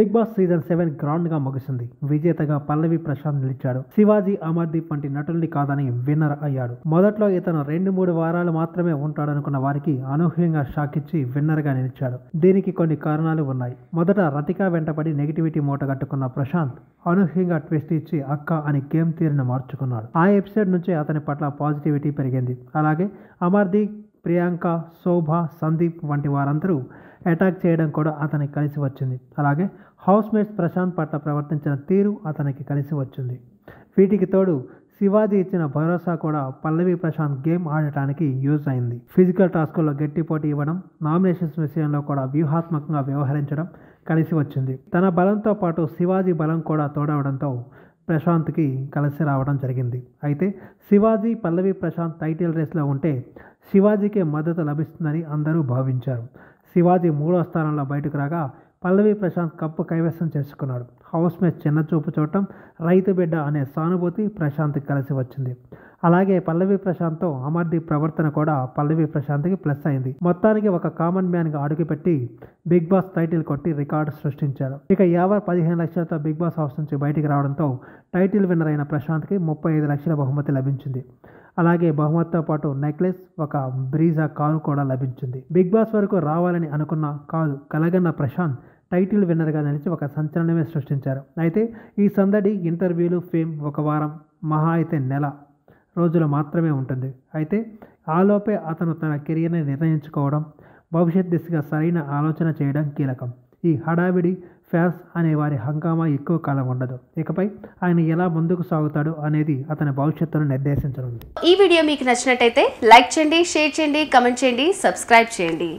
Big boss season 7 grand గా ముగిసింది. విజేతగా పల్లవి ప్రశాంత్ నిలిచాడు. శివాజీ, అమర్దీప్ వంటి నటుల్ని కాదని విన్నర్ అయ్యాడు. మొదట్లో ఇతను 2-3 వారాలు మాత్రమే ఉంటాడనుకున్న వారికి అనూహ్యంగా షాక్ ఇచ్చి విన్నర్ గా నిలిచాడు. దీనికి కొన్ని కారణాలు ఉన్నాయి. మొదట రతిక వెంటపడి నెగిటివిటీ మూటగట్టుకున్న ప్రశాంత్ అనూహ్యంగా ట్విస్ట్ ఇచ్చి అక్క అని గేమ్ తీరును మార్చుకున్నాడు. ఆ ఎపిసోడ్ నుంచి అతని పట్ల పాజిటివిటీ పెరిగింది. అలాగే అమర్దీప్, ప్రియాంక, శోభ, సందీప్ వంటి వారందరూ అటాక్ చేయడం కూడా అతనికి కలిసి వచ్చింది. అలాగే హౌస్ మేట్స్ ప్రశాంత్ పట్ల ప్రవర్తించిన తీరు అతనికి కలిసి వచ్చింది. వీటికి తోడు శివాజీ ఇచ్చిన భరోసా కూడా పల్లవి ప్రశాంత్ గేమ్ ఆడటానికి యూజ్ అయింది. ఫిజికల్ టాస్కుల్లో గట్టి పోటీ ఇవ్వడం, నామినేషన్స్ విషయంలో కూడా వ్యూహాత్మకంగా వ్యవహరించడం కలిసి వచ్చింది. తన బలంతో పాటు శివాజీ బలం కూడా తోడవడంతో ప్రశాంత్కి కలిసి రావడం జరిగింది. అయితే శివాజీ, పల్లవి ప్రశాంత్ టైటిల్ రేస్లో ఉంటే శివాజీకే మద్దతు లభిస్తుందని అందరూ భావించారు. శివాజీ 3వ స్థానంలో బయటకు రాగా పల్లవి ప్రశాంత్ కప్పు కైవసం చేసుకున్నాడు. హౌస్ మేట్ చిన్న చూపు చూడటం, రైతు బిడ్డ అనే సానుభూతి ప్రశాంత్కి కలిసి వచ్చింది. అలాగే పల్లవి ప్రశాంత్తో అమర్దీప్ ప్రవర్తన కూడా పల్లవి ప్రశాంత్కి ప్లస్ అయింది. మొత్తానికి ఒక కామన్ మ్యాన్గా అడుగుపెట్టి బిగ్ బాస్ టైటిల్ కొట్టి రికార్డు సృష్టించాడు. ఇక యావర్ 15 లక్షలతో బిగ్ బాస్ హౌస్ నుంచి బయటికి రావడంతో టైటిల్ విన్నర్ అయిన ప్రశాంత్కి 35 లక్షల బహుమతి లభించింది. అలాగే బహుమతితో పాటు నెక్లెస్, ఒక బ్రీజా కారు కూడా లభించింది. బిగ్ బాస్ వరకు రావాలని అనుకున్న కాదు కలగన్న ప్రశాంత్ టైటిల్ విన్నర్గా నిలిచి ఒక సంచలనమే సృష్టించారు. అయితే ఈ సందడి, ఇంటర్వ్యూలు, ఫేమ్ ఒక వారం, మహా అయితే నెల రోజులు మాత్రమే ఉంటుంది. అయితే ఆలోపే అతను తన కెరియర్ని నిర్ణయించుకోవడం, భవిష్యత్ దిశగా సరైన ఆలోచన చేయడం కీలకం. ఈ హడావిడి, ఫ్యాన్స్ అనే వారి హంగామా ఎక్కువ కాలం ఉండదు. ఇకపై ఆయన ఎలా ముందుకు సాగుతాడు అనేది అతని భవిష్యత్తును నిర్దేశించనుంది. ఈ వీడియో మీకు నచ్చినట్టయితే లైక్ చేయండి, షేర్ చేయండి, కమెంట్ చేయండి, సబ్స్క్రైబ్ చేయండి.